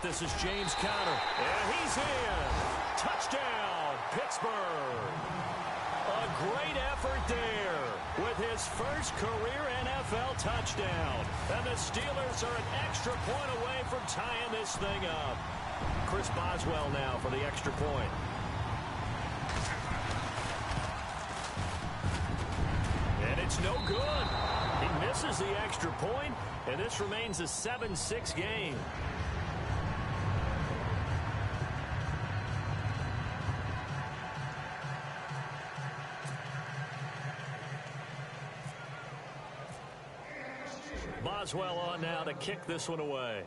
This is James Conner. And he's in. Touchdown, Pittsburgh. A great effort there with his first career NFL touchdown. And the Steelers are an extra point away from tying this thing up. Chris Boswell now for the extra point. And it's no good. He misses the extra point, and this remains a 7-6 game. Boswell on now to kick this one away.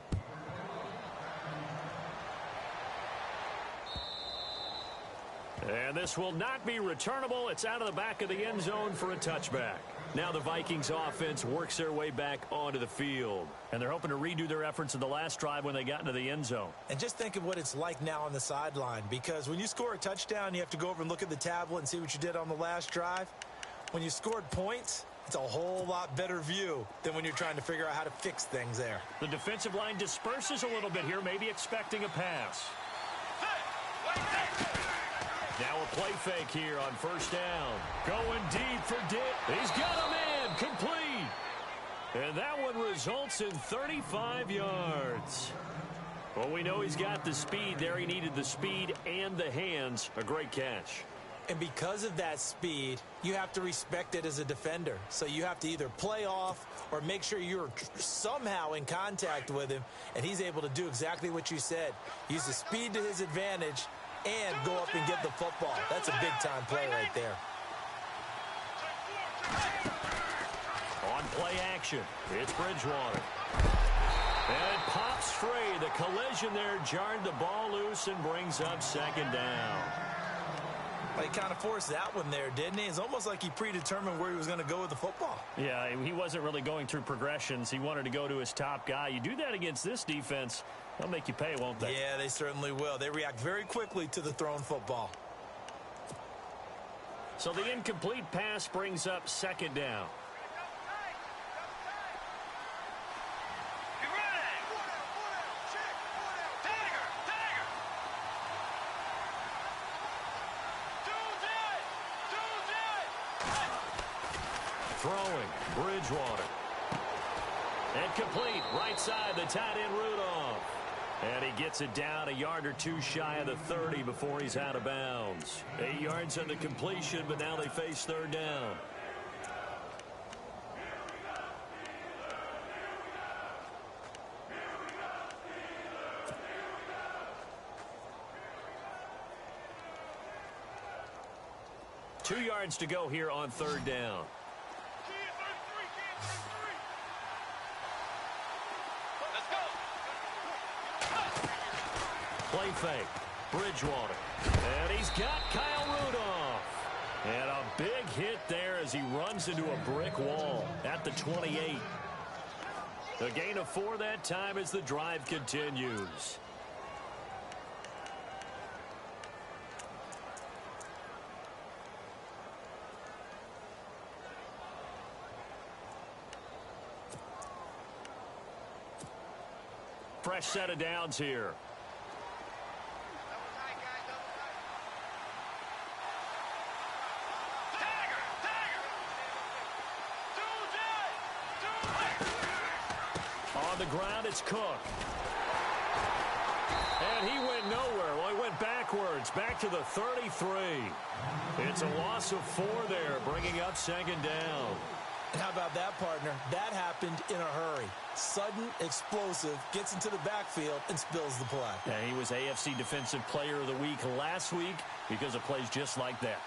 And this will not be returnable. It's out of the back of the end zone for a touchback. Now the Vikings offense works their way back onto the field. And they're hoping to redo their efforts in the last drive when they got into the end zone. And just think of what it's like now on the sideline. Because when you score a touchdown, you have to go over and look at the tablet and see what you did on the last drive. When you scored points, it's a whole lot better view than when you're trying to figure out how to fix things there. The defensive line disperses a little bit here, maybe expecting a pass. Now a play fake here on first down. Going deep for Dick. He's got a man complete. And that one results in 35 yards. Well, we know he's got the speed there. He needed the speed and the hands. A great catch. And because of that speed, you have to respect it as a defender. So you have to either play off or make sure you're somehow in contact with him. And he's able to do exactly what you said. Use the speed to his advantage and go up and get the football. That's a big-time play right there. On play action, it's Bridgewater. And it pops free. The collision there jarred the ball loose and brings up second down. Well, he kind of forced that one there, didn't he? It's almost like he predetermined where he was going to go with the football. Yeah, he wasn't really going through progressions. He wanted to go to his top guy. You do that against this defense, they'll make you pay, won't they? Yeah, they certainly will. They react very quickly to the thrown football. So the incomplete pass brings up second down. Throwing, Bridgewater. And complete, right side, the tight end Rudolph. And he gets it down a yard or two shy of the 30 before he's out of bounds. 8 yards on the completion, but now they face third down. Two yards to go here on third down. Play fake, Bridgewater. And he's got Kyle Rudolph. And a big hit there as he runs into a brick wall at the 28. The gain of 4 that time as the drive continues. Fresh set of downs here. On the ground, it's Cook. And he went nowhere. Well, he went backwards, back to the 33. It's a loss of 4 there, bringing up second down. And how about that, partner? That happened in a hurry. Sudden, explosive, gets into the backfield, and spills the play. Yeah, he was AFC Defensive Player of the Week last week because of plays just like that.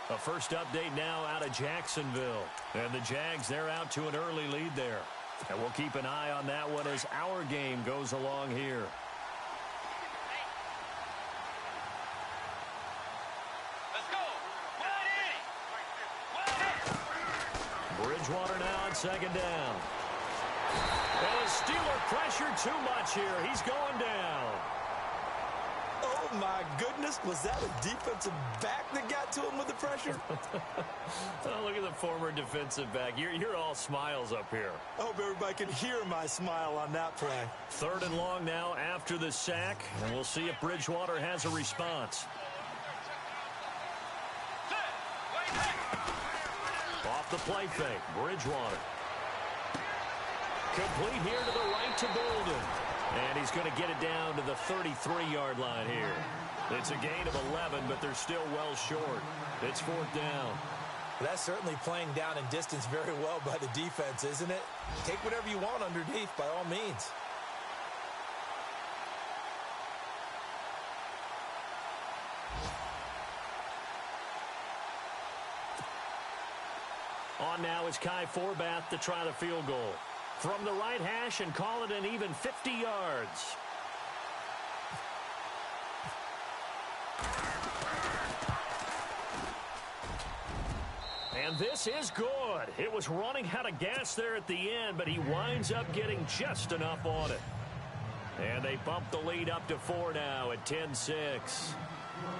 A first update now out of Jacksonville. And the Jags, they're out to an early lead there. And we'll keep an eye on that one as our game goes along here. Let's go. Bridgewater now on second down. And the Steeler pressure too much here. He's going down. Oh, my goodness. goodness, was that a defensive back that got to him with the pressure? Oh, look at the former defensive back. You're all smiles up here. I hope everybody can hear my smile on that play. 3rd and long now after the sack, and we'll see if Bridgewater has a response. Off the play fake, Bridgewater. Complete here to the right to Bolden. And he's going to get it down to the 33-yard line here. It's a gain of 11, but they're still well short. It's 4th down. That's certainly playing down in distance very well by the defense, isn't it? Take whatever you want underneath, by all means. On now is Kai Forbath to try the field goal. From the right hash and call it an even 50 yards. And this is good. It was running out of gas there at the end, but he winds up getting just enough on it. And they bump the lead up to 4 now at 10-6.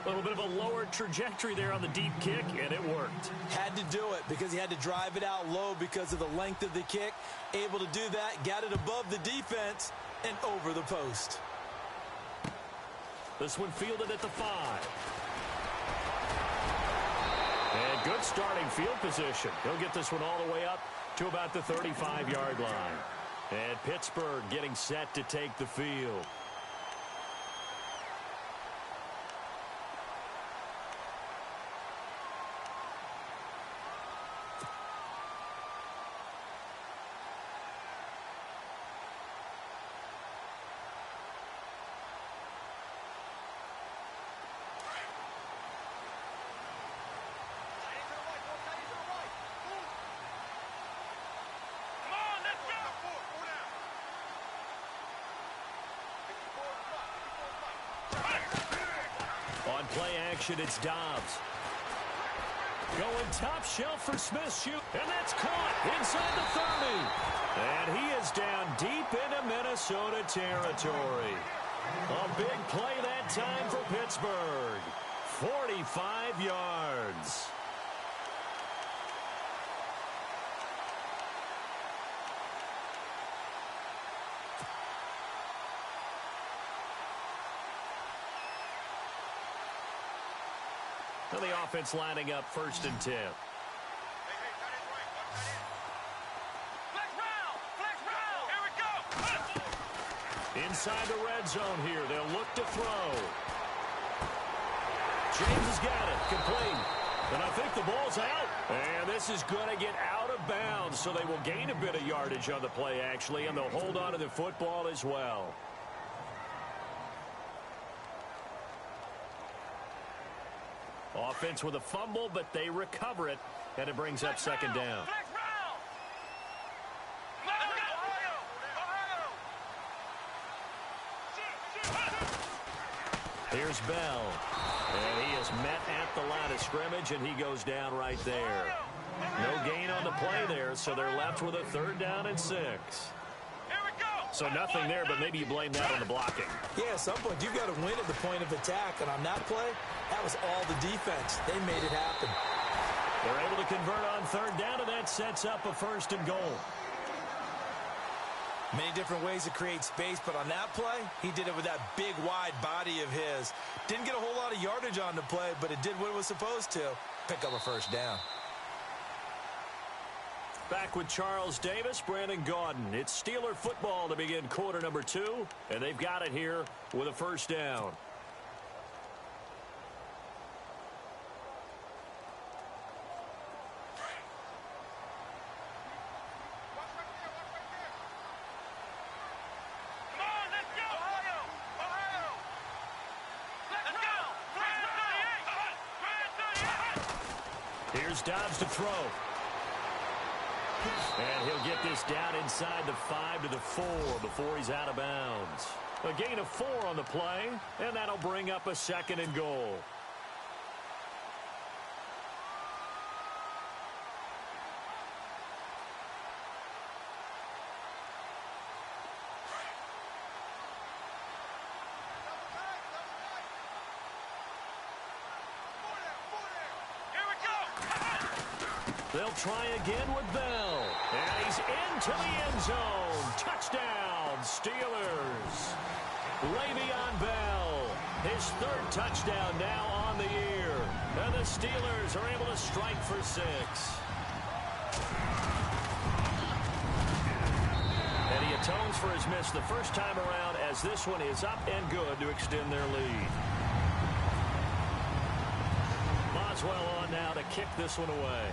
A little bit of a lower trajectory there on the deep kick, and it worked. Had to do it because he had to drive it out low because of the length of the kick. Able to do that, got it above the defense, and over the post. This one fielded at the 5. And good starting field position. He'll get this one all the way up to about the 35-yard line. And Pittsburgh getting set to take the field. On play action, it's Dobbs. Going top shelf for Smith shoot, and that's caught inside the 30. And he is down deep into Minnesota territory. A big play that time for Pittsburgh. 45 yards. And the offense lining up 1st and 10. Inside the red zone here. They'll look to throw. James has got it. Complete. And I think the ball's out. And this is going to get out of bounds, so they will gain a bit of yardage on the play, actually, and they'll hold on to the football as well. Offense with a fumble, but they recover it, and it brings up 2nd down. Here's Bell, and he is met at the line of scrimmage, and he goes down right there. No gain on the play there, so they're left with a 3rd down and 6. So nothing there, but maybe you blame that on the blocking. Yeah, at some point, you've got to win at the point of attack. And on that play, that was all the defense. They made it happen. They're able to convert on 3rd down, and that sets up a 1st and goal. Many different ways to create space, but on that play, he did it with that big, wide body of his. Didn't get a whole lot of yardage on the play, but it did what it was supposed to. Pick up a 1st down. Back with Charles Davis, Brandon Gaudin. It's Steeler football to begin quarter number 2, and they've got it here with a 1st down. Here's Dobbs to throw. And he'll get this down inside the 5 to the 4 before he's out of bounds. A gain of 4 on the play, and that'll bring up a 2nd and goal. They'll try again with Bell. And he's into the end zone. Touchdown, Steelers. Le'Veon Bell, his third touchdown now on the year. And the Steelers are able to strike for 6. And he atones for his miss the first time around as this one is up and good to extend their lead. Boswell on now to kick this one away.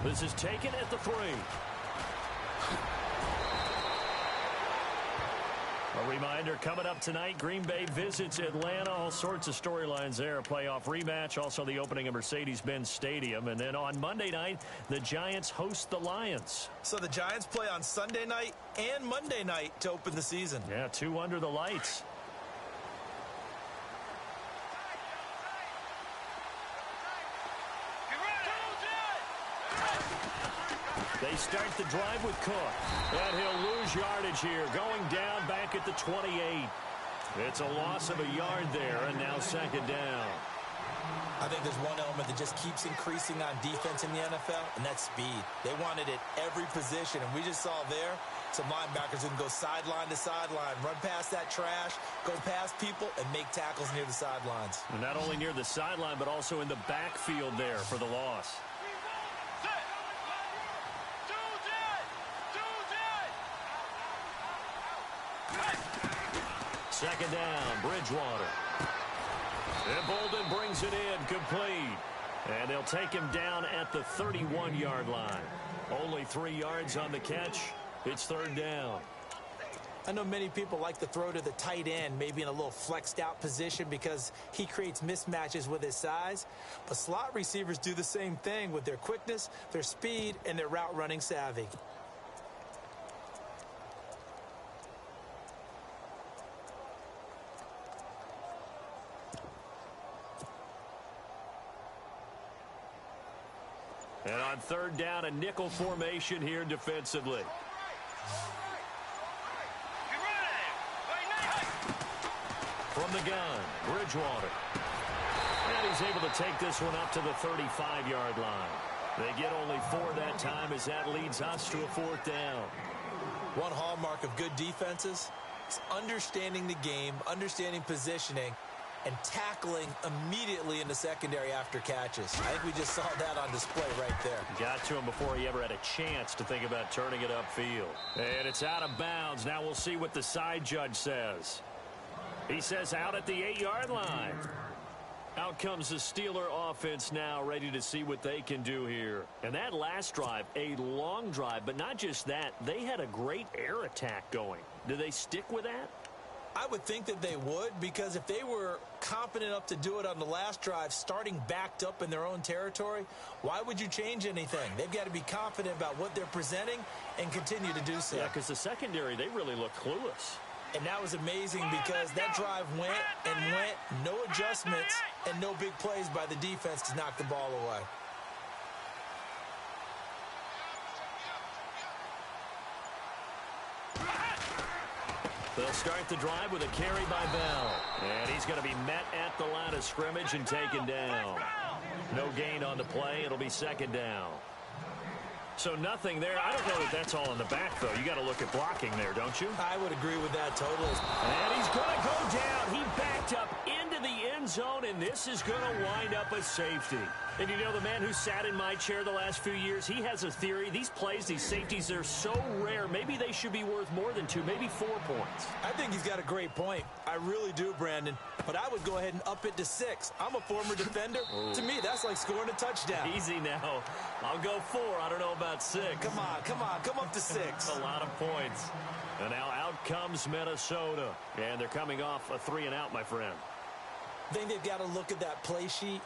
This is taken at the 3. A reminder, coming up tonight, Green Bay visits Atlanta. All sorts of storylines there. A playoff rematch, also the opening of Mercedes-Benz Stadium. And then on Monday night, the Giants host the Lions. So the Giants play on Sunday night and Monday night to open the season. Yeah, 2 under the lights. They start the drive with Cook. And he'll lose yardage here, going down back at the 28. It's a loss of a yard there, and now second down. I think there's one element that just keeps increasing on defense in the NFL, and that's speed. They want it at every position, and we just saw there some linebackers who can go sideline to sideline, run past that trash, go past people, and make tackles near the sidelines. And not only near the sideline, but also in the backfield there for the loss. Second down, Bridgewater. And Bolden brings it in, complete. And they'll take him down at the 31-yard line. Only 3 yards on the catch. It's third down. I know many people like to throw to the tight end, maybe in a little flexed out position because he creates mismatches with his size. But slot receivers do the same thing with their quickness, their speed, and their route running savvy. And on third down, a nickel formation here defensively. From the gun, Bridgewater. And he's able to take this one up to the 35-yard line. They get only 4 that time as that leads us to a 4th down. One hallmark of good defenses is understanding the game, understanding positioning, and tackling immediately in the secondary after catches. I think we just saw that on display right there. Got to him before he ever had a chance to think about turning it upfield. And it's out of bounds. Now we'll see what the side judge says. He says out at the 8-yard line. Out comes the Steeler offense now, ready to see what they can do here. And that last drive, a long drive, but not just that. They had a great air attack going. Do they stick with that? I would think that they would, because if they were confident enough to do it on the last drive, starting backed up in their own territory, why would you change anything? They've got to be confident about what they're presenting and continue to do so. Yeah, because the secondary, they really look clueless. And that was amazing because that drive went and went, no adjustments, and no big plays by the defense to knock the ball away. They'll start the drive with a carry by Bell. And he's going to be met at the line of scrimmage and taken down. No gain on the play. It'll be second down. So nothing there. I don't know that that's all in the back, though. You got to look at blocking there, don't you? I would agree with that totally. And he's going to go down. He backed up into the end zone, and this is going to wind up a safety. And you know, the man who sat in my chair the last few years, he has a theory. These plays, these safeties, they're so rare. Maybe they should be worth more than 2, maybe 4 points. I think he's got a great point. I really do, Brandon. But I would go ahead and up it to 6. I'm a former defender. To me, that's like scoring a touchdown. Easy now. I'll go 4. I don't know about 6. Come on. Come up to 6. A lot of points. And now out comes Minnesota. And they're coming off a 3-and-out, my friend. I think they've got to look at that play sheet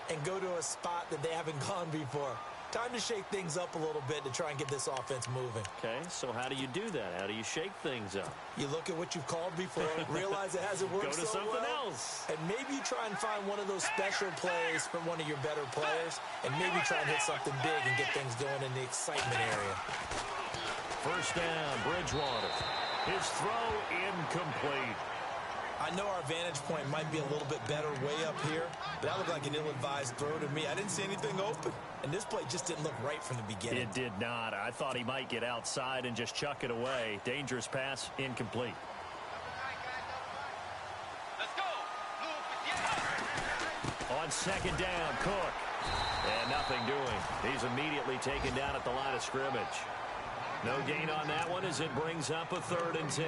and go to a spot that they haven't gone before. Time to shake things up a little bit to try and get this offense moving. Okay, so how do you do that? How do you shake things up? You look at what you've called before, realize it hasn't worked so well. Go to something else. And maybe you try and find one of those special plays from one of your better players, and maybe try and hit something big and get things going in the excitement area. First down, Bridgewater. His throw incomplete. I know our vantage point might be a little bit better way up here, but that looked like an ill-advised throw to me. I didn't see anything open, and this play just didn't look right from the beginning. It did not. I thought he might get outside and just chuck it away. Dangerous pass, incomplete. Let's go. On second down, Cook. And nothing doing. He's immediately taken down at the line of scrimmage. No gain on that one as it brings up a 3rd and 10.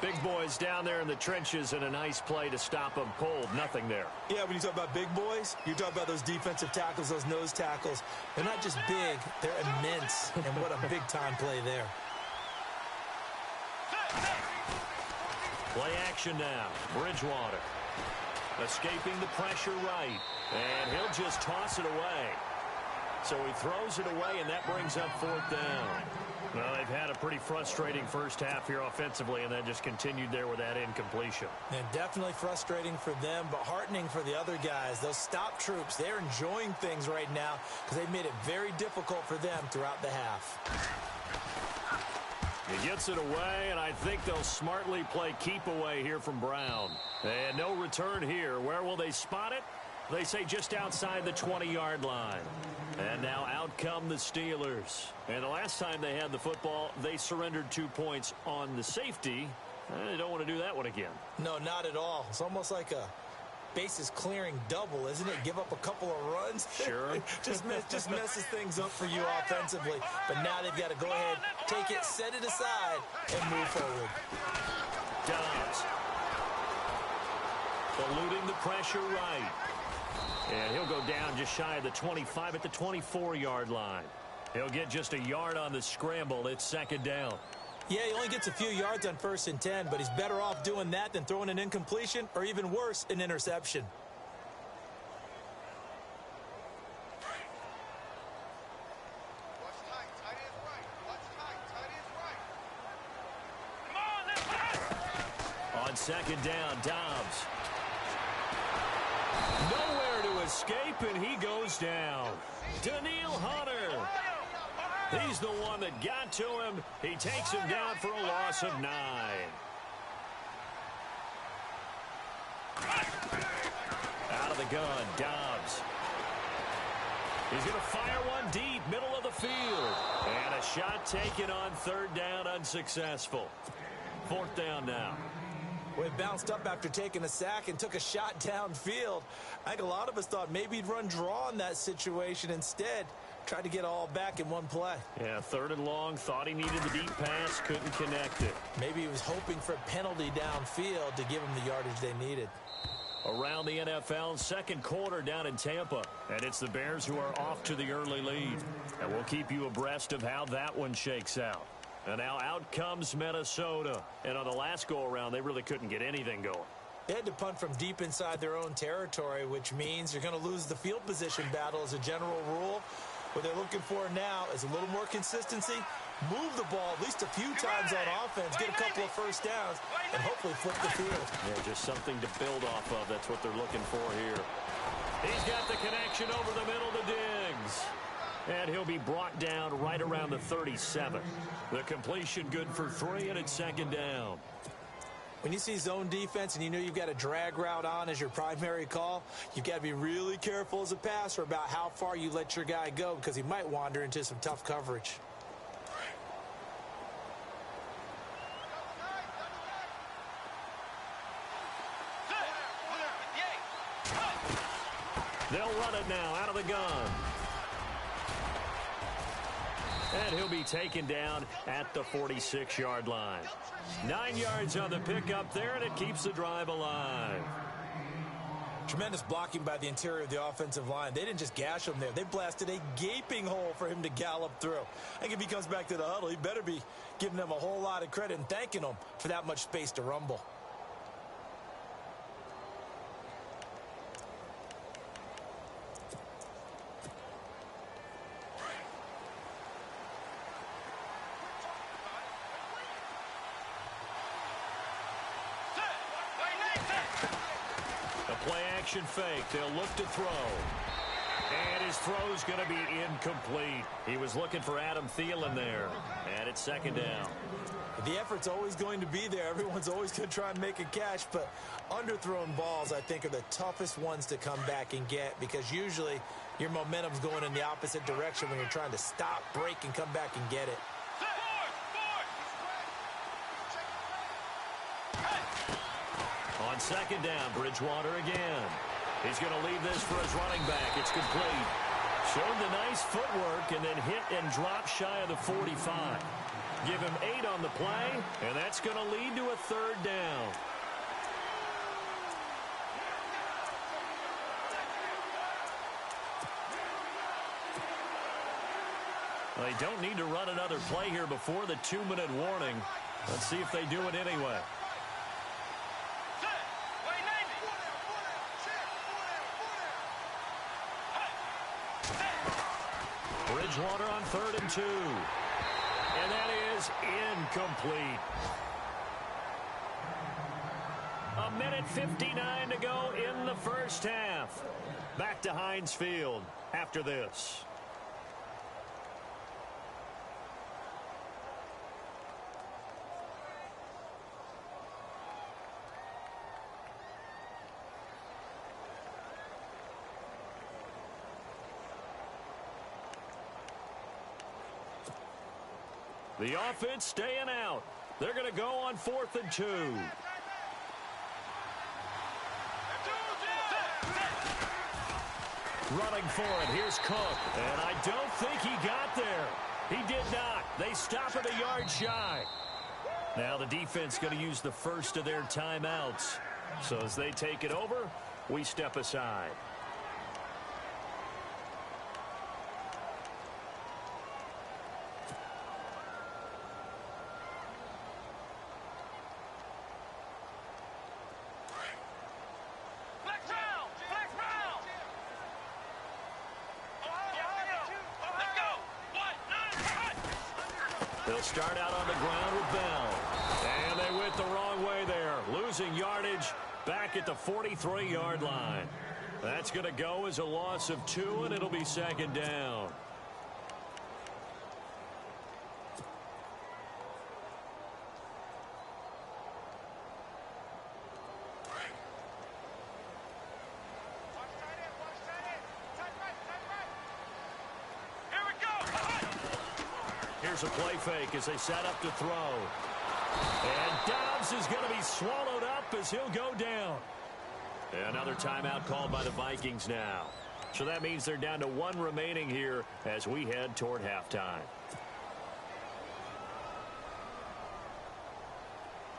Big boys down there in the trenches, and a nice play to stop them cold. Nothing there. Yeah, when you talk about big boys, you're talking about those defensive tackles, those nose tackles. They're not just big, they're immense. And what a big-time play there. Play action now. Bridgewater. Escaping the pressure right. And he'll just toss it away. So he throws it away, and that brings up 4th down. Well, they've had a pretty frustrating first half here offensively, and then just continued there with that incompletion. And definitely frustrating for them, but heartening for the other guys. Those stop troops, they're enjoying things right now because they've made it very difficult for them throughout the half. He gets it away, and I think they'll smartly play keep away here from Brown. And no return here. Where will they spot it? They say just outside the 20-yard line. And now out come the Steelers. And the last time they had the football, they surrendered 2 points on the safety. They don't want to do that one again. No, not at all. It's almost like a bases clearing double, isn't it? Give up a couple of runs. Sure. just messes things up for you offensively. But now they've got to go ahead, take it, set it aside, and move forward. Dobbs. Eluding the pressure right. And he'll go down just shy of the 25 at the 24-yard line. He'll get just a yard on the scramble. It's 2nd down. Yeah, he only gets a few yards on 1st and 10, but he's better off doing that than throwing an incompletion or even worse, an interception. On 2nd down, Dobbs. Nowhere to escape, and he goes down. Daniil Hunter. He's the one that got to him. He takes him down for a loss of 9. Out of the gun, Dobbs. He's going to fire one deep, middle of the field. And a shot taken on 3rd down, unsuccessful. 4th down now. Well, he bounced up after taking a sack and took a shot downfield. I think a lot of us thought maybe he'd run draw in that situation. Instead, tried to get all back in one play. Yeah, 3rd and long, thought he needed the deep pass, couldn't connect it. Maybe he was hoping for a penalty downfield to give him the yardage they needed. Around the NFL, 2nd quarter down in Tampa. And it's the Bears who are off to the early lead. And we'll keep you abreast of how that one shakes out. And now out comes Minnesota. And on the last go-around, they really couldn't get anything going. They had to punt from deep inside their own territory, which means you're going to lose the field position battle as a general rule. What they're looking for now is a little more consistency, move the ball at least a few times on offense, get a couple of first downs, and hopefully flip the field. Yeah, just something to build off of. That's what they're looking for here. He's got the connection over the middle to Diggs. And he'll be brought down right around the 37. The completion good for 3, and it's 2nd down. When you see zone defense and you know you've got a drag route on as your primary call, you've got to be really careful as a passer about how far you let your guy go because he might wander into some tough coverage. They'll run it now out of the gun. And he'll be taken down at the 46-yard line. 9 yards on the pickup there, and it keeps the drive alive. Tremendous blocking by the interior of the offensive line. They didn't just gash him there. They blasted a gaping hole for him to gallop through. I think if he comes back to the huddle, he better be giving them a whole lot of credit and thanking them for that much space to rumble. Play action fake. They'll look to throw. And his throw's going to be incomplete. He was looking for Adam Thielen there. And it's second down. The effort's always going to be there. Everyone's always going to try and make a catch, but underthrown balls, I think, are the toughest ones to come back and get because usually your momentum's going in the opposite direction when you're trying to stop, break, and come back and get it. On second down, Bridgewater again. He's going to leave this for his running back. It's complete. Showed the nice footwork and then hit and drop shy of the 45. Give him 8 on the play, and that's going to lead to a third down. They don't need to run another play here before the 2-minute warning. Let's see if they do it anyway. Bridgewater on 3rd and 2. And that is incomplete. 1:59 to go in the first half. Back to Heinz Field after this. The offense staying out. They're going to go on 4th and 2. Running for it. Here's Cook. And I don't think he got there. He did not. They stop at a yard shy. Now the defense going to use the first of their timeouts. So as they take it over, we step aside. They'll start out on the ground with Bell. And they went the wrong way there. Losing yardage back at the 43-yard line. That's going to go as a loss of 2, and it'll be second down. Here's a play fake as they set up to throw. And Dobbs is going to be swallowed up as he'll go down. Another timeout called by the Vikings now. So that means they're down to 1 remaining here as we head toward halftime.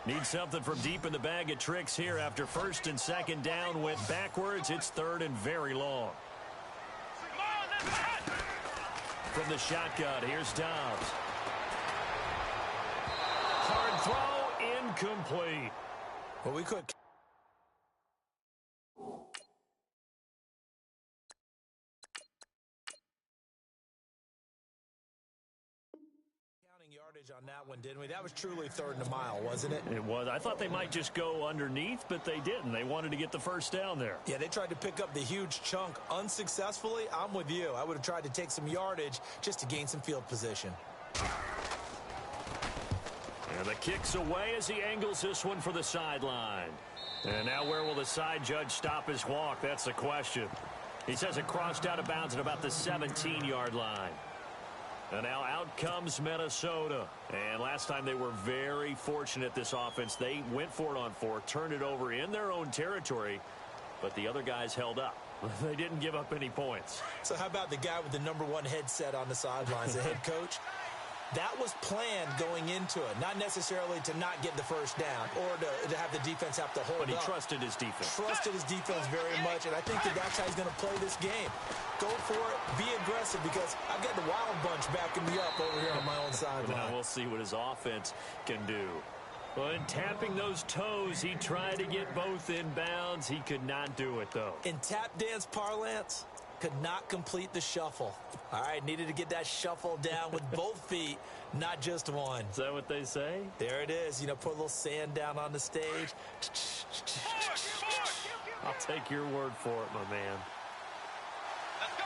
Need something from deep in the bag of tricks here after 1st and 2nd down went backwards. It's 3rd and very long. From the shotgun, here's Dobbs. Hard throw, incomplete. Well, we could. Counting yardage on that one, didn't we? That was truly 3rd and a mile, wasn't it? It was. I thought they might just go underneath, but they didn't. They wanted to get the first down there. Yeah, they tried to pick up the huge chunk unsuccessfully. I'm with you. I would have tried to take some yardage just to gain some field position. And the kick's away as he angles this one for the sideline. And now where will the side judge stop his walk? That's the question. He says it crossed out of bounds at about the 17-yard line. And now out comes Minnesota. And last time they were very fortunate, this offense. They went for it on 4, turned it over in their own territory, but the other guys held up. They didn't give up any points. So how about the guy with the #1 headset on the sidelines, the head coach? That was planned going into it, not necessarily to not get the first down or to have the defense have to hold up. But he trusted his defense. Trusted his defense very much, and I think that's how he's going to play this game. Go for it, be aggressive, because I've got the wild bunch backing me up over here on my own sideline. Now we'll see what his offense can do. Well, in tapping those toes, he tried to get both in bounds. He could not do it, though. In tap dance parlance, could not complete the shuffle. All right, needed to get that shuffle down with both feet, not just one. Is that what they say? There it is. You know, put a little sand down on the stage. I'll take your word for it, my man. Let's go.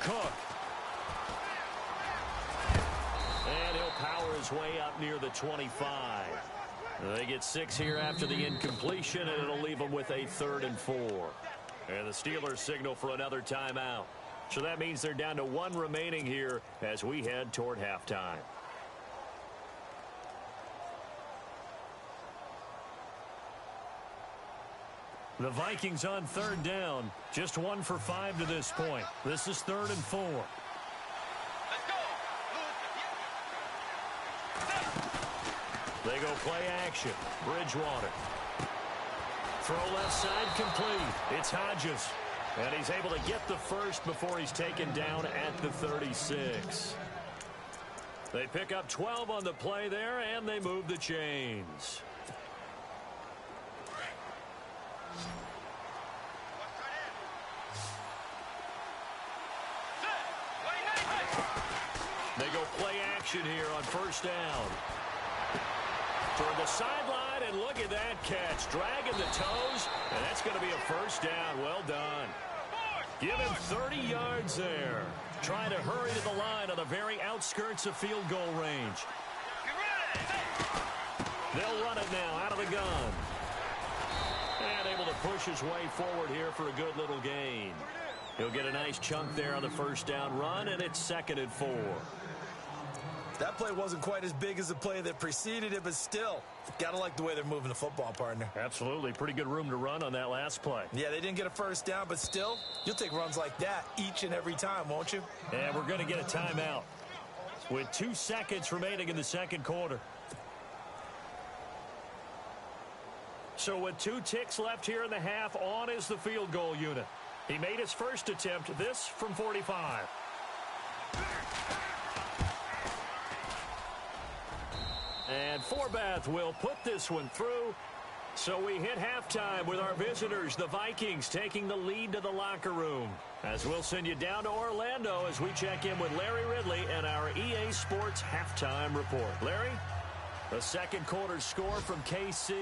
Cook. And he'll power his way up near the 25. They get 6 here after the incompletion, and it'll leave them with a 3rd and 4. And the Steelers signal for another timeout. So that means they're down to 1 remaining here as we head toward halftime. The Vikings on 3rd down. Just 1 for 5 to this point. This is 3rd and 4. Let's go. They go play action. Bridgewater. Throw left side complete. It's Hodges. And he's able to get the first before he's taken down at the 36. They pick up 12 on the play there, and they move the chains. They go play action here on 1st down. Toward the sideline, and look at that catch. Dragging the toes, and that's going to be a 1st down. Well done. Give him 30 yards there. Trying to hurry to the line on the very outskirts of field goal range. They'll run it now out of the gun. And able to push his way forward here for a good little gain. He'll get a nice chunk there on the 1st down run, and it's 2nd and 4. That play wasn't quite as big as the play that preceded it, but still, gotta like the way they're moving the football, partner. Absolutely. Pretty good room to run on that last play. Yeah, they didn't get a 1st down, but still, you'll take runs like that each and every time, won't you? And we're going to get a timeout with 2 seconds remaining in the 2nd quarter. So with 2 ticks left here in the half, on is the field goal unit. He made his first attempt, this from 45. And Forbath will put this one through. So we hit halftime with our visitors, the Vikings, taking the lead to the locker room. As we'll send you down to Orlando as we check in with Larry Ridley and our EA Sports halftime report. Larry? The 2nd quarter score from KC,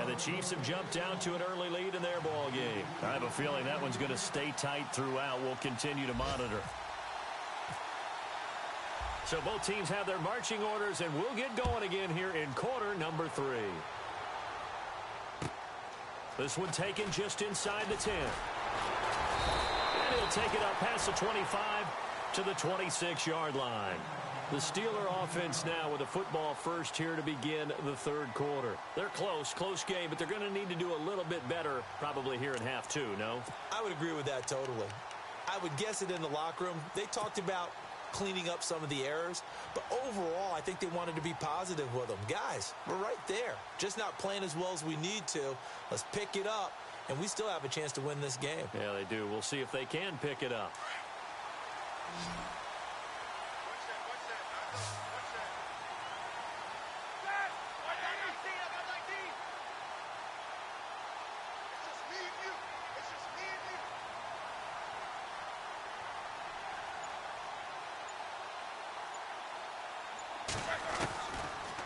and the Chiefs have jumped out to an early lead in their ball game. I have a feeling that one's going to stay tight throughout. We'll continue to monitor. So both teams have their marching orders, and we'll get going again here in quarter number 3. This one taken just inside the 10. And he'll take it up past the 25 to the 26-yard line. The Steeler offense now with a football first here to begin the 3rd quarter. They're close game, but they're going to need to do a little bit better probably here in half 2, no? I would agree with that totally. I would guess it in the locker room. They talked about cleaning up some of the errors, but overall, I think they wanted to be positive with them. Guys, we're right there. Just not playing as well as we need to. Let's pick it up, and we still have a chance to win this game. Yeah, they do. We'll see if they can pick it up.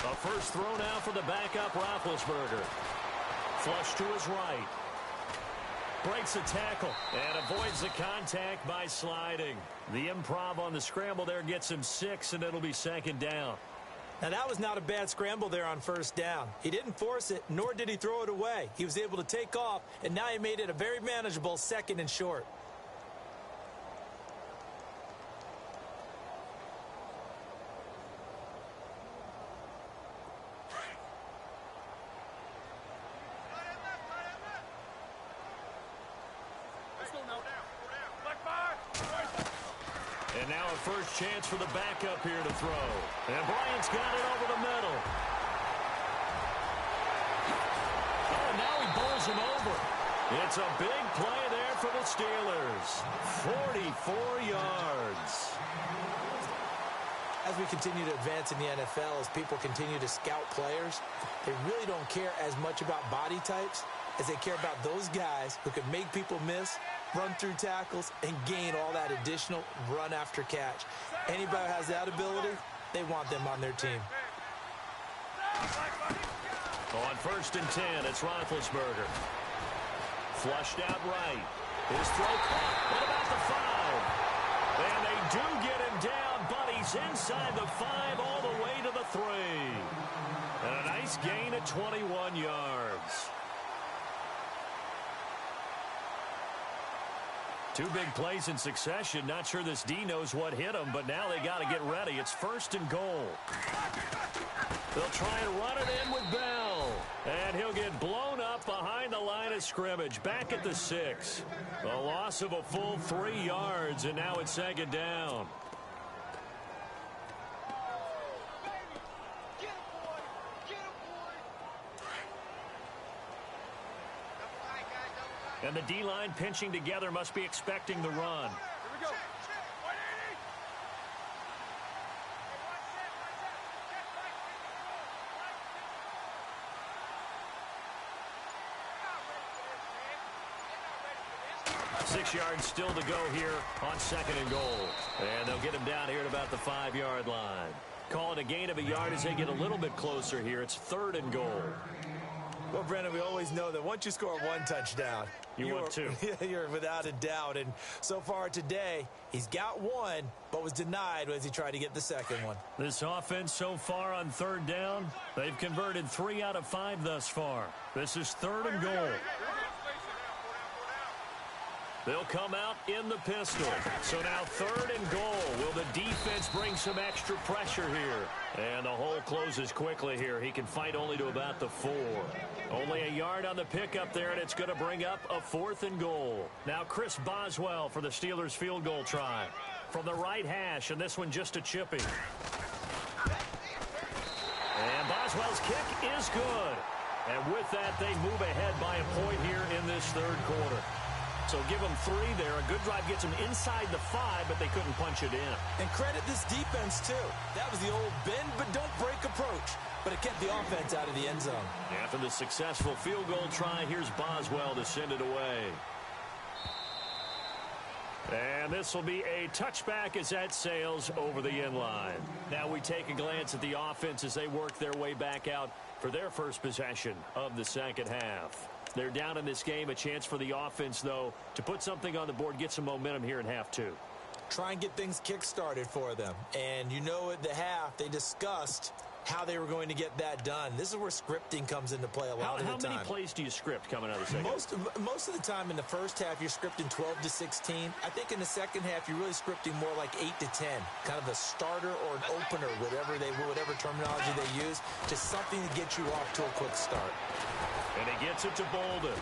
A first throw now for the backup Roethlisberger. Flush to his right. Breaks a tackle and avoids the contact by sliding. The improv on the scramble there gets him 6, and it'll be 2nd down. Now, that was not a bad scramble there on 1st down. He didn't force it, nor did he throw it away. He was able to take off, and now he made it a very manageable 2nd and short. And now a first chance for the backup here to throw. And Bryant's got it over the middle. Oh, and now he bowls him over. It's a big play there for the Steelers. 44 yards. As we continue to advance in the NFL, as people continue to scout players, they really don't care as much about body types as they care about those guys who can make people miss, run through tackles, and gain all that additional run after catch. Anybody who has that ability, they want them on their team. On 1st and 10, it's Roethlisberger. Flushed out right. His throw caught. What about the 5? And they do get him down, but he's inside the 5 all the way to the 3. And a nice gain of 21 yards. 2 big plays in succession. Not sure this D knows what hit him, but now they got to get ready. It's 1st and goal. They'll try and run it in with Bell. And he'll get blown up behind the line of scrimmage. Back at the 6. A loss of a full 3 yards, and now it's 2nd down. And the D-line pinching together must be expecting the run. Here we go. 6 yards still to go here on 2nd and goal. And they'll get him down here at about the 5-yard line. Call it a gain of a yard as they get a little bit closer here. It's 3rd and goal. Well, Brendan, we always know that once you score 1 touchdown, you want 2. You're without a doubt. And so far today, he's got 1, but was denied as he tried to get the 2nd one. This offense so far on 3rd down, they've converted 3 out of 5 thus far. This is 3rd and goal. They'll come out in the pistol. So now 3rd and goal. Will the defense bring some extra pressure here? And the hole closes quickly here. He can fight only to about the 4. Only a yard on the pickup there, and it's going to bring up a 4th and goal. Now Chris Boswell for the Steelers field goal try. From the right hash, and this one just a chipping. And Boswell's kick is good. And with that, they move ahead by a point here in this 3rd quarter. So give them 3 there. A good drive gets them inside the 5, but they couldn't punch it in. And credit this defense, too. That was the old bend but don't break approach. But it kept the offense out of the end zone. After the successful field goal try, here's Boswell to send it away. And this will be a touchback as that sails over the end line. Now we take a glance at the offense as they work their way back out for their first possession of the 2nd half. They're down in this game. A chance for the offense, though, to put something on the board, get some momentum here in half 2. Try and get things kick-started for them. And you know at the half, they discussed how they were going to get that done. This is where scripting comes into play a lot of the time. How many plays do you script coming out of the second? Most of the time in the first half, you're scripting 12 to 16. I think in the second half, you're really scripting more like 8 to 10. Kind of a starter or an opener, whatever terminology they use, just something to get you off to a quick start. And he gets it to Bolden.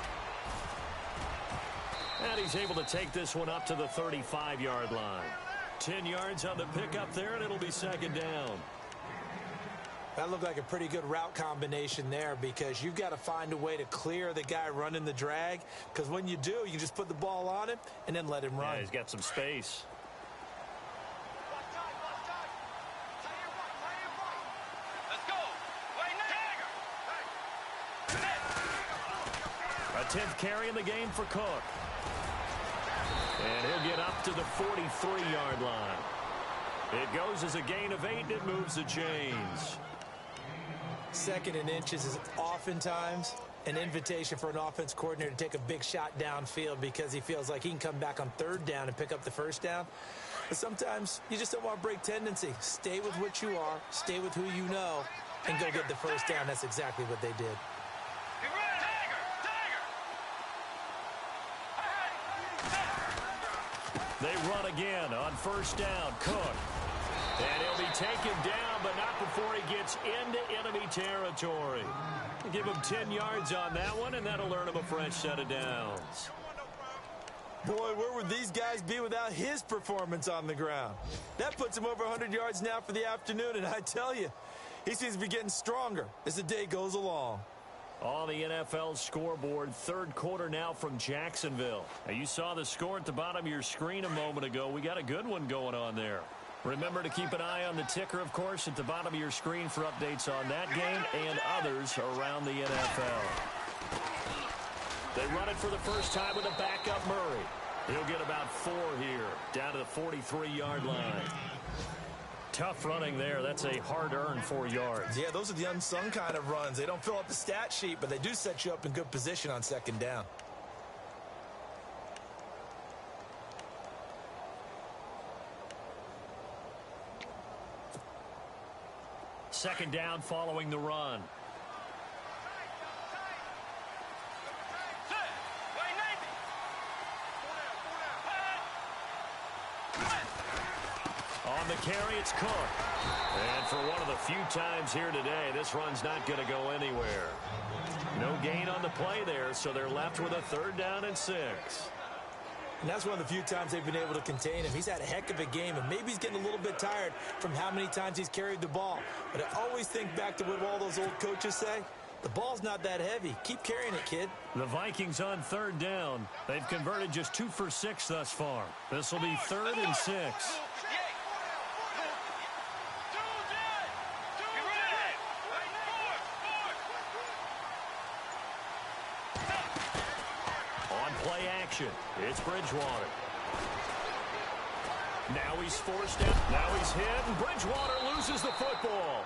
And he's able to take this one up to the 35-yard line. 10 yards on the pickup there, and it'll be 2nd down. That looked like a pretty good route combination there because you've got to find a way to clear the guy running the drag, because when you do, you can just put the ball on him and then let him run. Yeah, he's got some space. Let's go. A 10th carry in the game for Cook. And he'll get up to the 43-yard line. It goes as a gain of 8, and it moves the chains. 2nd and inches is oftentimes an invitation for an offense coordinator to take a big shot downfield because he feels like he can come back on 3rd down and pick up the 1st down. But sometimes you just don't want to break tendency. Stay with what you are, stay with who you know, and go get the 1st down. That's exactly what they did. They run again on 1st down. Cook. And he'll be taken down, but not before he gets into enemy territory. Give him 10 yards on that one, and that'll earn him a fresh set of downs. Boy, where would these guys be without his performance on the ground? That puts him over 100 yards now for the afternoon, and I tell you, he seems to be getting stronger as the day goes along. On the NFL scoreboard, 3rd quarter now from Jacksonville. Now, you saw the score at the bottom of your screen a moment ago. We got a good one going on there. Remember to keep an eye on the ticker, of course, at the bottom of your screen for updates on that game and others around the NFL. They run it for the first time with a backup Murray. He'll get about 4 here, down to the 43-yard line. Tough running there. That's a hard-earned 4 yards. Yeah, those are the unsung kind of runs. They don't fill up the stat sheet, but they do set you up in good position on 2nd down. Second down following the run. On the carry, it's Cook. And for one of the few times here today, this run's not going to go anywhere. No gain on the play there, so they're left with a 3rd down and 6. And that's one of the few times they've been able to contain him. He's had a heck of a game, and maybe he's getting a little bit tired from how many times he's carried the ball. But I always think back to what all those old coaches say. The ball's not that heavy. Keep carrying it, kid. The Vikings on 3rd down. They've converted just 2 for 6 thus far. This will be 3rd and 6. It's Bridgewater. Now he's forced out. Now he's hit, and Bridgewater loses the football.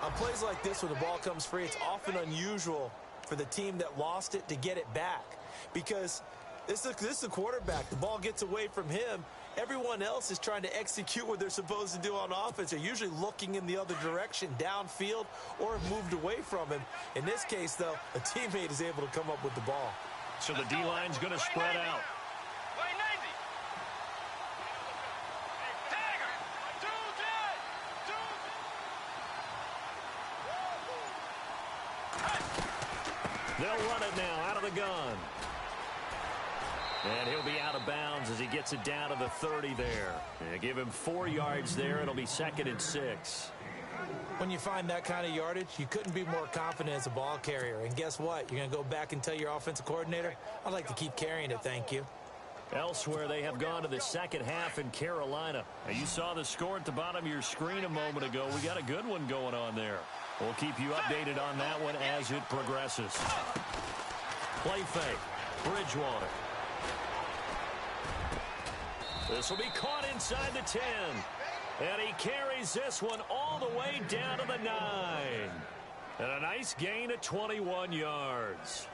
On plays like this where the ball comes free, it's often unusual for the team that lost it to get it back. Because this is a quarterback. The ball gets away from him. Everyone else is trying to execute what they're supposed to do on offense. They're usually looking in the other direction, downfield, or have moved away from him. In this case, though, a teammate is able to come up with the ball. So the D-line's going to spread out. They'll run it now out of the gun. And he'll be out of bounds as he gets it down to the 30 there. They give him 4 yards there. It'll be 2nd and 6. When you find that kind of yardage, you couldn't be more confident as a ball carrier. And guess what? You're going to go back and tell your offensive coordinator, I'd like to keep carrying it, thank you. Elsewhere, they have gone to the second half in Carolina. Now, you saw the score at the bottom of your screen a moment ago. We got a good one going on there. We'll keep you updated on that one as it progresses. Play fake. Bridgewater. This will be caught inside the 10. And he carries this one all the way down to the 9. And a nice gain of 21 yards.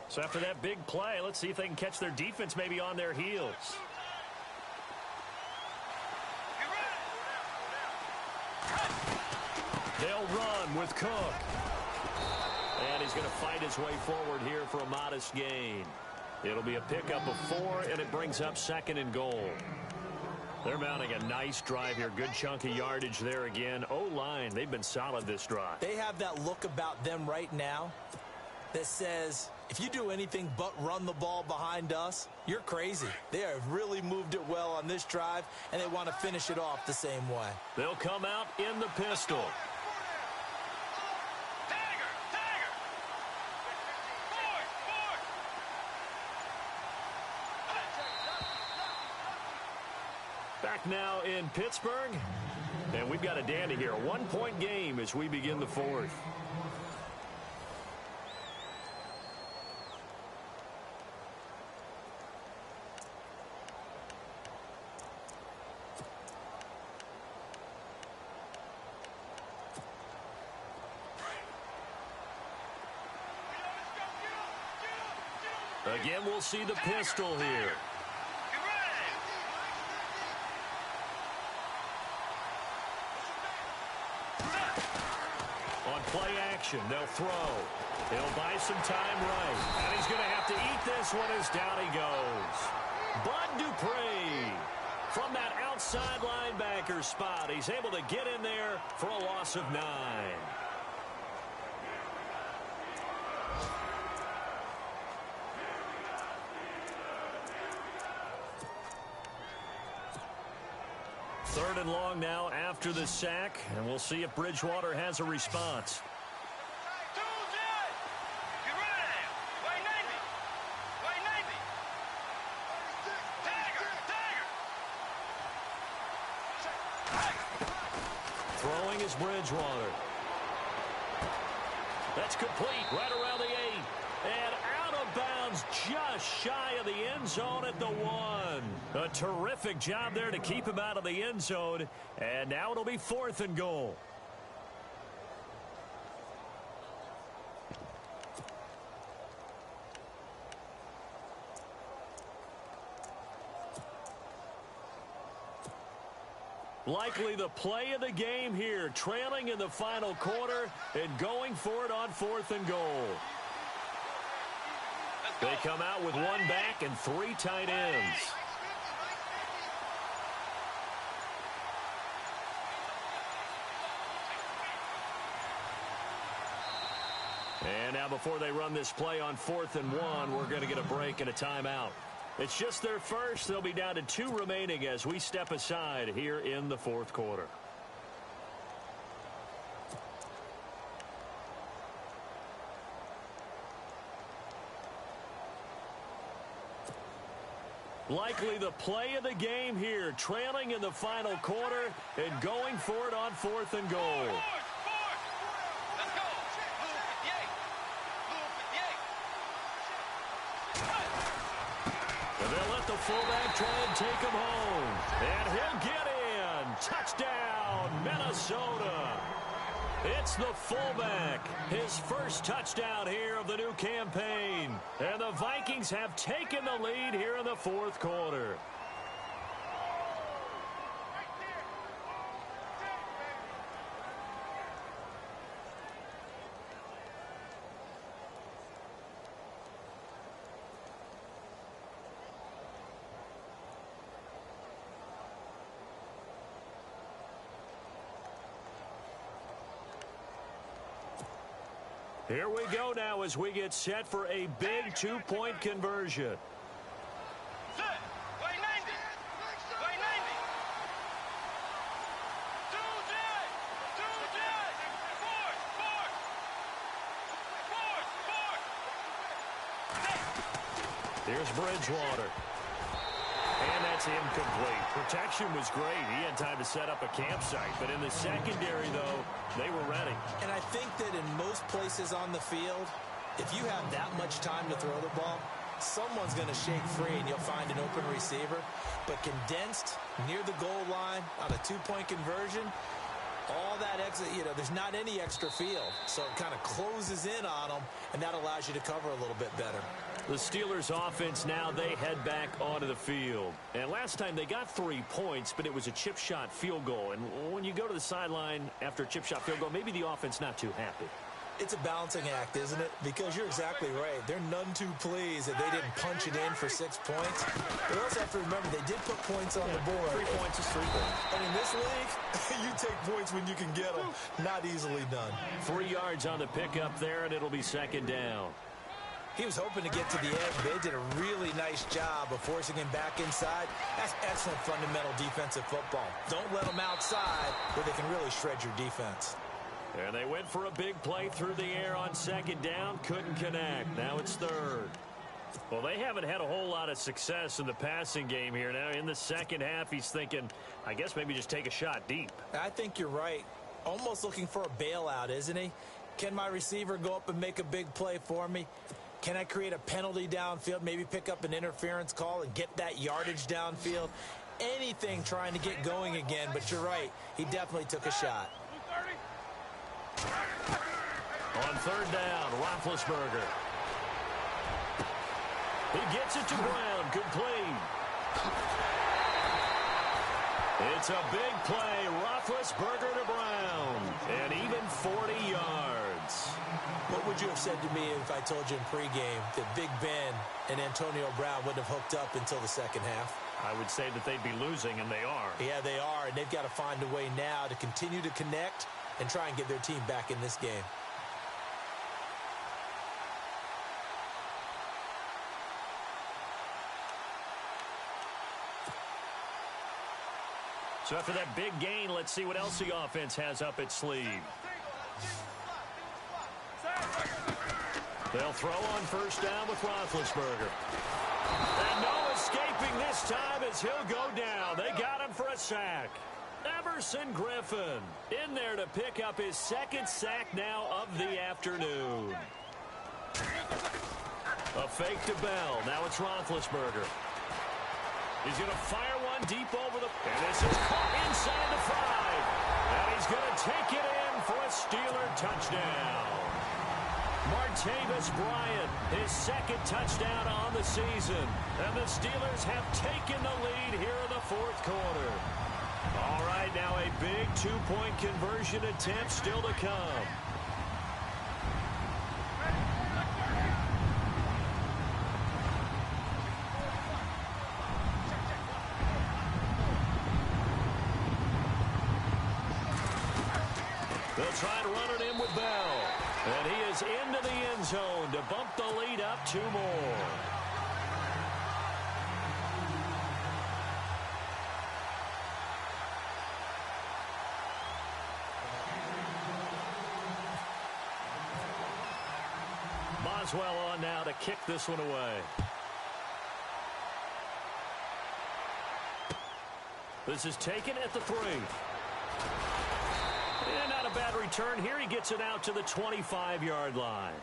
So after that big play, let's see if they can catch their defense maybe on their heels. They'll run with Cook. And he's going to fight his way forward here for a modest gain. It'll be a pickup of 4, and it brings up 2nd and goal. They're mounting a nice drive here. Good chunk of yardage there again. O-line, they've been solid this drive. They have that look about them right now that says, if you do anything but run the ball behind us, you're crazy. They have really moved it well on this drive, and they want to finish it off the same way. They'll come out in the pistol. Back now in Pittsburgh, and we've got a dandy here. A 1-point game as we begin the 4th. Again, we'll see the pistol here. On play action, they'll throw. He'll buy some time right. And he's going to have to eat this one as down he goes. Bud Dupree from that outside linebacker spot. He's able to get in there for a loss of 9. Third and long now after the sack, and we'll see if Bridgewater has a response. Throwing is Bridgewater. That's complete right around the 8. And out of of bounds just shy of the end zone at the 1. A terrific job there to keep him out of the end zone. And now it'll be 4th and goal. Likely the play of the game here, trailing in the final quarter and going for it on 4th and goal. They come out with 1 back and 3 tight ends. And now before they run this play on 4th and 1, we're going to get a break and a timeout. It's just their first. They'll be down to 2 remaining as we step aside here in the 4th quarter. Likely the play of the game here, trailing in the final quarter and going for it on 4th and goal. Fullback try and take him home. And he'll get in. Touchdown, Minnesota. It's the fullback. His first touchdown here of the new campaign. And the Vikings have taken the lead here in the 4th quarter. Here we go now as we get set for a big 2-point conversion. Set. Way 90. Way 90. 2 Here's Bridgewater. And that's incomplete. Protection was great. He had time to set up a campsite. But in the secondary, though, they were ready. And I think that in most places on the field, if you have that much time to throw the ball, someone's going to shake free and you'll find an open receiver. But condensed near the goal line on a 2-point conversion, all that extra, there's not any extra field. So it kind of closes in on them, and that allows you to cover a little bit better. The Steelers offense now, they head back onto the field. And last time they got 3 points, but it was a chip shot field goal. And when you go to the sideline after a chip shot field goal, maybe the offense not too happy. It's a balancing act, isn't it? Because you're exactly right. They're none too pleased that they didn't punch it in for 6 points. But also have to remember, they did put points on the board. 3 points is 3 points. And in this league, you take points when you can get them. Not easily done. 3 yards on the pickup there, and it'll be 2nd down. He was hoping to get to the edge. They did a really nice job of forcing him back inside. That's excellent fundamental defensive football. Don't let them outside where they can really shred your defense. And they went for a big play through the air on 2nd down. Couldn't connect. Now it's 3rd. Well, they haven't had a whole lot of success in the passing game here. Now in the second half, he's thinking, I guess maybe just take a shot deep. I think you're right. Almost looking for a bailout, isn't he? Can my receiver go up and make a big play for me? Can I create a penalty downfield, maybe pick up an interference call and get that yardage downfield? Anything trying to get going again, but you're right. He definitely took a shot. On 3rd down, Roethlisberger. He gets it to Brown, complete. It's a big play, Roethlisberger to Brown, and even 40 yards. What would you have said to me if I told you in pregame that Big Ben and Antonio Brown wouldn't have hooked up until the second half? I would say that they'd be losing, and they are. Yeah, they are, and they've got to find a way now to continue to connect and try and get their team back in this game. So after that big gain, let's see what else the offense has up its sleeve. They'll throw on 1st down with Roethlisberger. And no escaping this time as he'll go down. They got him for a sack. Everson Griffin in there to pick up his 2nd sack now of the afternoon. A fake to Bell. Now it's Roethlisberger. He's going to fire one deep over the... And this is caught inside the 5. And he's going to take it in for a Steeler touchdown. Martavis Bryant, his second touchdown on the season. And the Steelers have taken the lead here in the fourth quarter. All right, now a big two-point conversion attempt still to come. They'll try to run it in with Bell. And he is into the end zone to bump the lead up 2 more. Boswell on now to kick this one away. This is taken at the 3. And not a bad return here. He gets it out to the 25-yard line.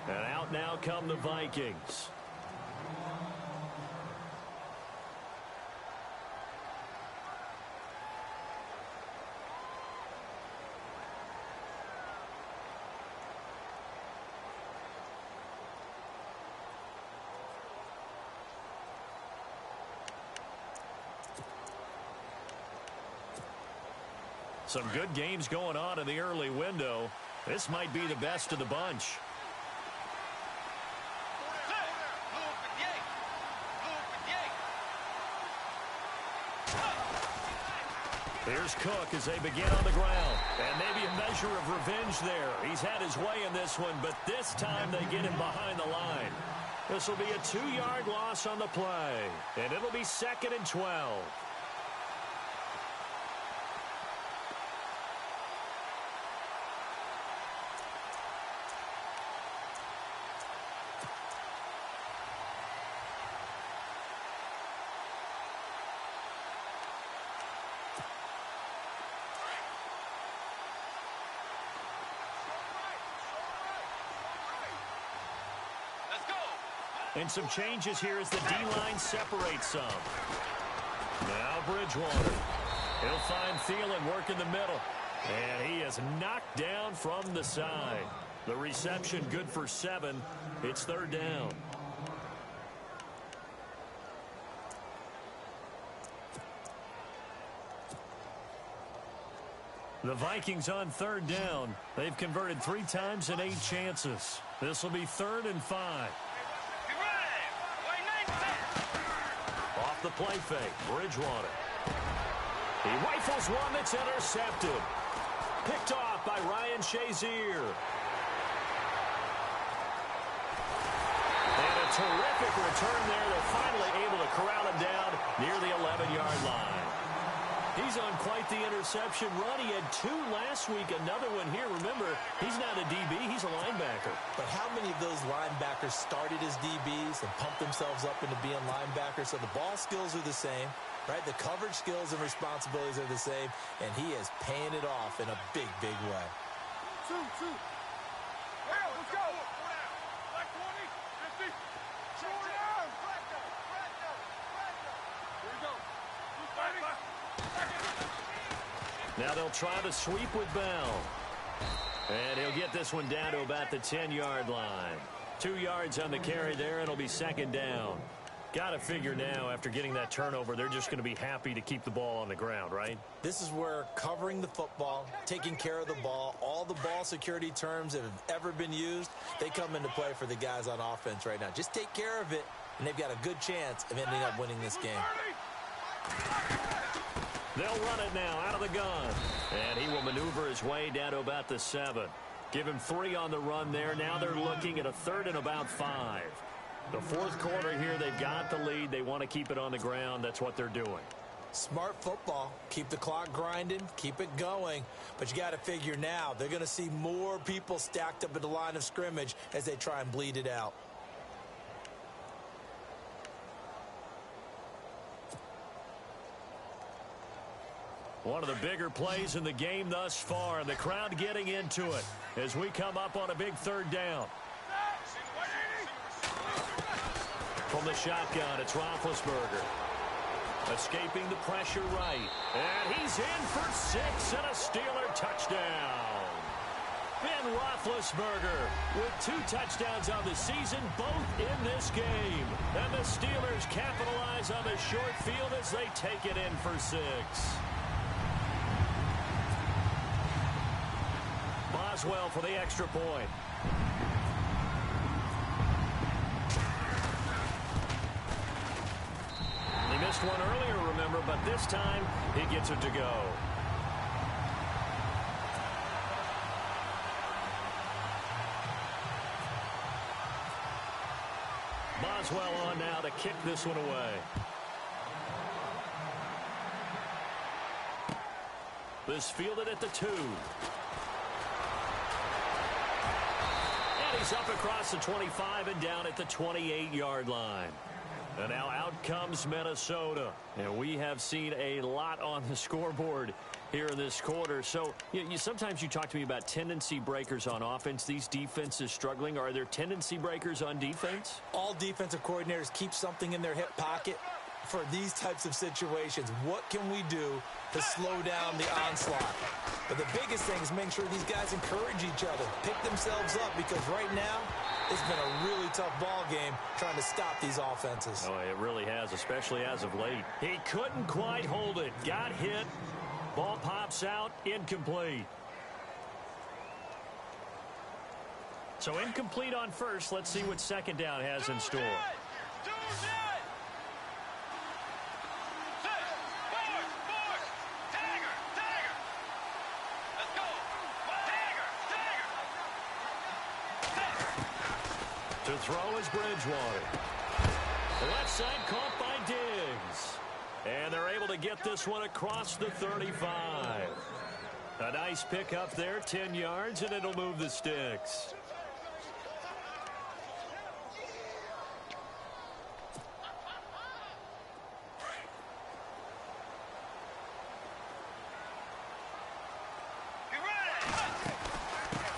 And out now come the Vikings. Some good games going on in the early window. This might be the best of the bunch. Here's Cook as they begin on the ground. And maybe a measure of revenge there. He's had his way in this one, but this time they get him behind the line. This will be a 2-yard loss on the play. And it'll be 2nd and 12. And some changes here as the D-line separates some. Now Bridgewater. He'll find Thielen work in the middle. And he is knocked down from the side. The reception good for 7. It's 3rd down. The Vikings on 3rd down. They've converted 3 times in 8 chances. This will be 3rd and 5. Off the play fake, Bridgewater. He rifles one that's intercepted. Picked off by Ryan Shazier. And a terrific return there. They're finally able to corral him down near the 11-yard line. He's on quite the interception run. He had 2 last week, another one here. Remember, he's not a DB, he's a linebacker. But how many of those linebackers started as DBs and pumped themselves up into being linebackers? So the ball skills are the same, right? The coverage skills and responsibilities are the same, and he is paying it off in a big, big way. Let's go. Black 20, 50. Check down. Here we go. Now they'll try to sweep with Bell. And he'll get this one down to about the 10-yard line. 2 yards on the carry there. It'll be 2nd down. Got to figure now, after getting that turnover, they're just going to be happy to keep the ball on the ground, right? This is where covering the football, taking care of the ball, all the ball security terms that have ever been used, they come into play for the guys on offense right now. Just take care of it, and they've got a good chance of ending up winning this game. They'll run it now out of the gun. And he will maneuver his way down to about the 7. Give him 3 on the run there. Now they're looking at a 3rd and about 5. The fourth quarter here, they've got the lead. They want to keep it on the ground. That's what they're doing. Smart football. Keep the clock grinding. Keep it going. But you got to figure now, they're going to see more people stacked up at the line of scrimmage as they try and bleed it out. One of the bigger plays in the game thus far, and the crowd getting into it as we come up on a big 3rd down. From the shotgun, it's Roethlisberger. Escaping the pressure right. And he's in for 6 and a Steeler touchdown. Ben Roethlisberger with 2 touchdowns on the season, both in this game. And the Steelers capitalize on the short field as they take it in for 6. Boswell for the extra point. He missed one earlier, remember, but this time he gets it to go. Boswell on now to kick this one away. This fielded at the 2. And he's up across the 25 and down at the 28-yard line. And now out comes Minnesota. And we have seen a lot on the scoreboard here in this quarter. So sometimes you talk to me about tendency breakers on offense. These defenses struggling. Are there tendency breakers on defense? All defensive coordinators keep something in their hip pocket for these types of situations. What can we do to slow down the onslaught? But the biggest thing is making sure these guys encourage each other, pick themselves up, because right now it's been a really tough ball game trying to stop these offenses. Oh, it really has, especially as of late. He couldn't quite hold it. Got hit. Ball pops out, incomplete. So incomplete on first. Let's see what second down has in store. To throw is Bridgewater. The left side caught by Diggs. And they're able to get this one across the 35. A nice pick up there, 10 yards, and it'll move the sticks.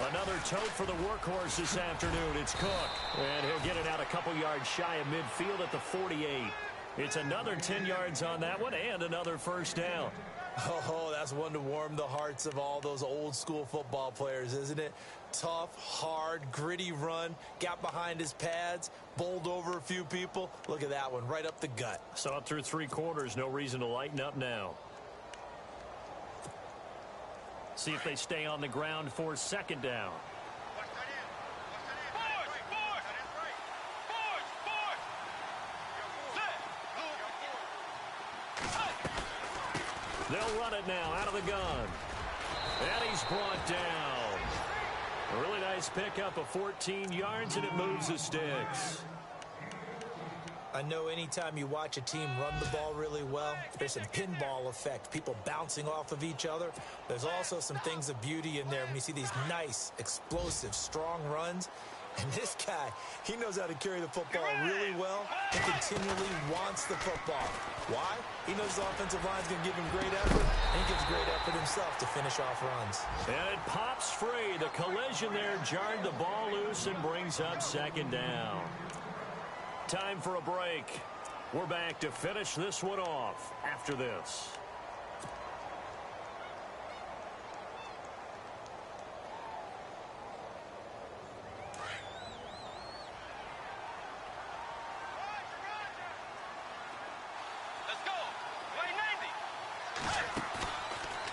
Another tote for the workhorse this afternoon. It's Cook. And he'll get it out a couple yards shy of midfield at the 48. It's another 10 yards on that one and another first down. Oh, that's one to warm the hearts of all those old school football players, isn't it? Tough, hard, gritty run. Got behind his pads, bowled over a few people. Look at that one, right up the gut. So up through 3 quarters, no reason to lighten up now. See if they stay on the ground for second down. They'll run it now out of the gun. And he's brought down. A really nice pickup of 14 yards, and it moves the sticks. I know anytime you watch a team run the ball really well, there's some pinball effect, people bouncing off of each other. There's also some things of beauty in there when you see these nice, explosive, strong runs. And this guy, he knows how to carry the football really well and continually wants the football. Why? He knows the offensive line's going to give him great effort, and he gives great effort himself to finish off runs. And it pops free. The collision there jarred the ball loose and brings up second down. Time for a break. We're back to finish this one off after this.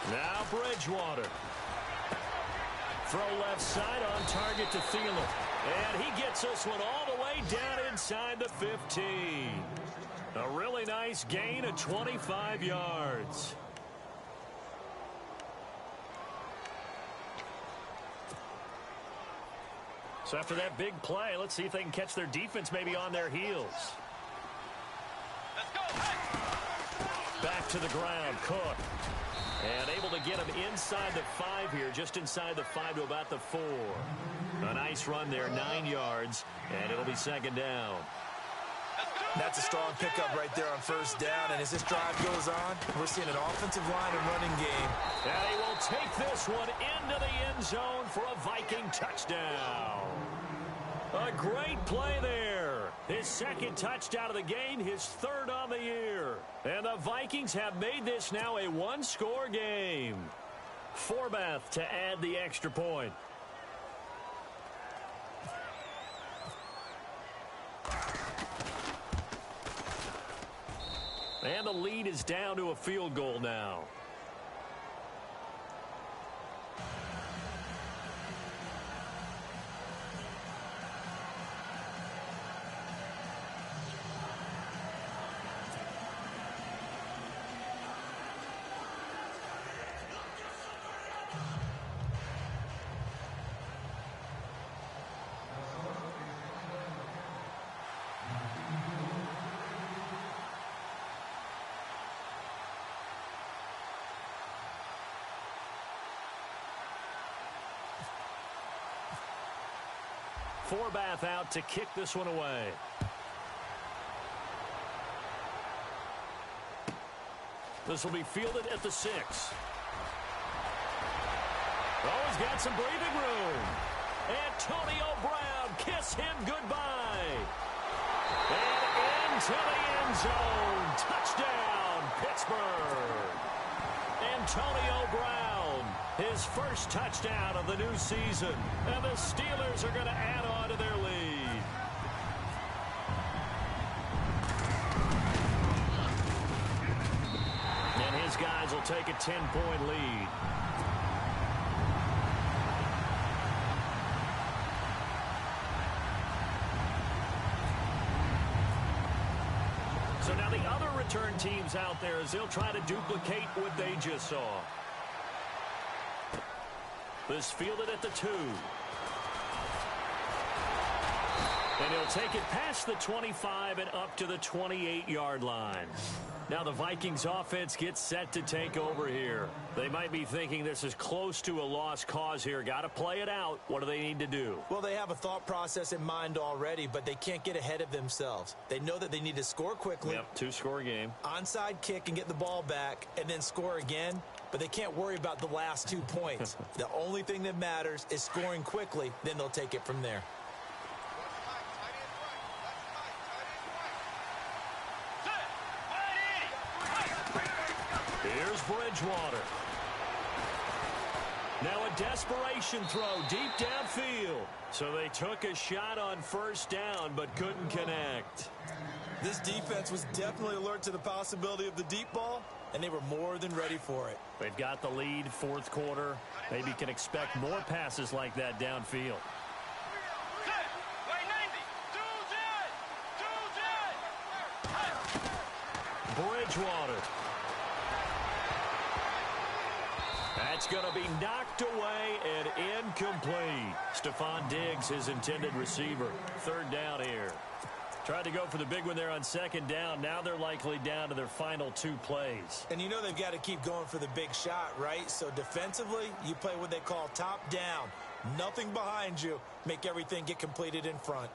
Now Bridgewater. Throw left side on target to Thielen. And he gets this one all the way down inside the 15. A really nice gain of 25 yards. So after that big play, let's see if they can catch their defense maybe on their heels. Let's go. Back to the ground, Cook. And able to get him inside the 5 here, just inside the 5 to about the 4. A nice run there, 9 yards, and it'll be second down. That's a strong pickup right there on first down, and as this drive goes on, we're seeing an offensive line and running game. And he will take this one into the end zone for a Viking touchdown. A great play there. His second touchdown of the game, his third on the year. And the Vikings have made this now a one-score game. Forbath to add the extra point. And the lead is down to a field goal now. Forbath out to kick this one away. This will be fielded at the 6. Oh, he's got some breathing room. Antonio Brown, kiss him goodbye. And into the end zone. Touchdown, Pittsburgh. Antonio Brown, his first touchdown of the new season. And the Steelers are going to add on to their lead. And his guys will take a 10-point lead. So now the other return teams out there as they'll try to duplicate what they just saw. This fielded at the 2. And he'll take it past the 25 and up to the 28-yard line. Now the Vikings offense gets set to take over here. They might be thinking this is close to a lost cause here. Got to play it out. What do they need to do? Well, they have a thought process in mind already, but they can't get ahead of themselves. They know that they need to score quickly. Yep, 2-score game. Onside kick and get the ball back and then score again. But they can't worry about the last 2 points. The only thing that matters is scoring quickly. Then they'll take it from there. Here's Bridgewater. Now a desperation throw deep downfield. So they took a shot on first down but couldn't connect. This defense was definitely alert to the possibility of the deep ball, and they were more than ready for it. They've got the lead, fourth quarter. Maybe can expect more passes like that downfield. Bridgewater. That's going to be knocked away and incomplete. Stephon Diggs, his intended receiver. Third down here. Tried to go for the big one there on second down. Now they're likely down to their final 2 plays. And you know they've got to keep going for the big shot, right? So defensively, you play what they call top down. Nothing behind you. Make everything get completed in front.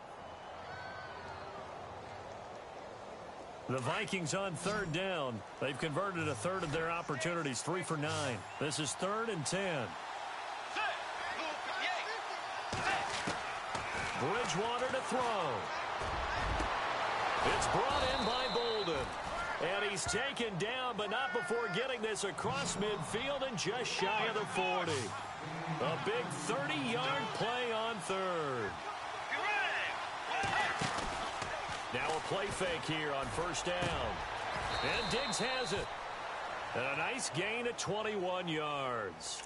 The Vikings on third down. They've converted a third of their opportunities, 3 for 9. This is 3rd and 10. Bridgewater to throw. It's brought in by Bolden. And he's taken down, but not before getting this across midfield and just shy of the 40. A big 30-yard play on third. Now a play fake here on first down. And Diggs has it. And a nice gain of 21 yards.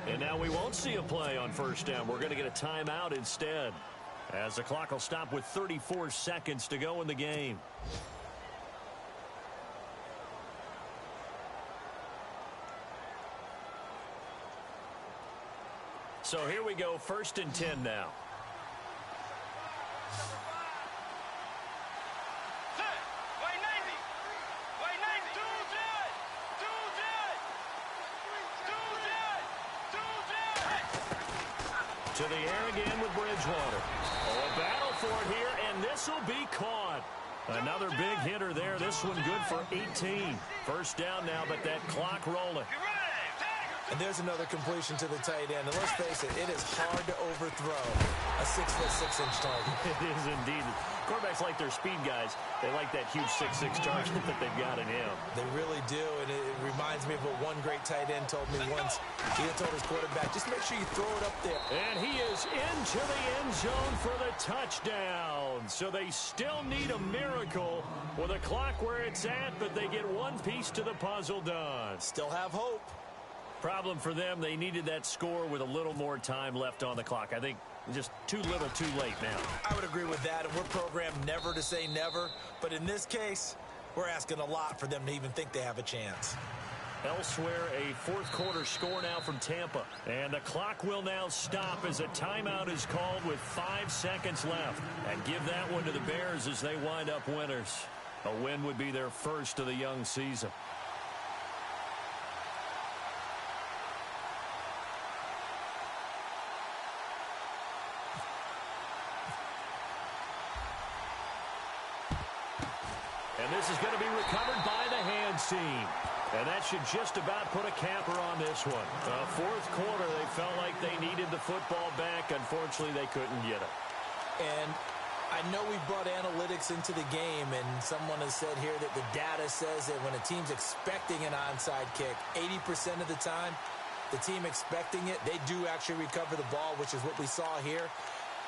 And now we won't see a play on first down. We're going to get a timeout instead, as the clock will stop with 34 seconds to go in the game. So here we go, 1st and 10 now. To the air again with Bridgewater. Oh, a battle for it here, and this will be caught. Another big hitter there. This one good for 18. First down now, but that clock rolling. And there's another completion to the tight end. And let's face it, it is hard to overthrow a 6'6" target. It is indeed. Quarterbacks like their speed guys. They like that huge 6'6" target that they've got in him. They really do, and it reminds me of what one great tight end told me once. He had told his quarterback, just make sure you throw it up there. And he is into the end zone for the touchdown. So they still need a miracle with a clock where it's at, but they get one piece to the puzzle done. Still have hope. Problem for them, they needed that score with a little more time left on the clock. I think just too little, too late now. I would agree with that, and we're programmed never to say never. But in this case, we're asking a lot for them to even think they have a chance. Elsewhere, a fourth quarter score now from Tampa. And the clock will now stop as a timeout is called with 5 seconds left. And give that one to the Bears as they wind up winners. A win would be their first of the young season. And this is going to be recovered by the hands team. And that should just about put a capper on this one. Fourth quarter, they felt like they needed the football back. Unfortunately, they couldn't get it. And I know we brought analytics into the game, and someone has said here that the data says that when a team's expecting an onside kick, 80% of the time, the team expecting it, they do actually recover the ball, which is what we saw here.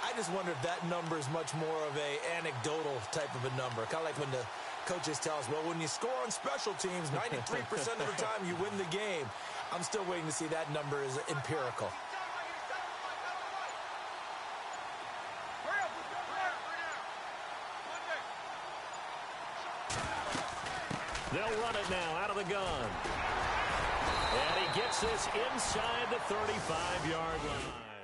I just wonder if that number is much more of a anecdotal type of a number. Kind of like when the coaches tell us, well, when you score on special teams, 93% of the time you win the game. I'm still waiting to see that number is empirical. They'll run it now out of the gun. And he gets this inside the 35-yard line.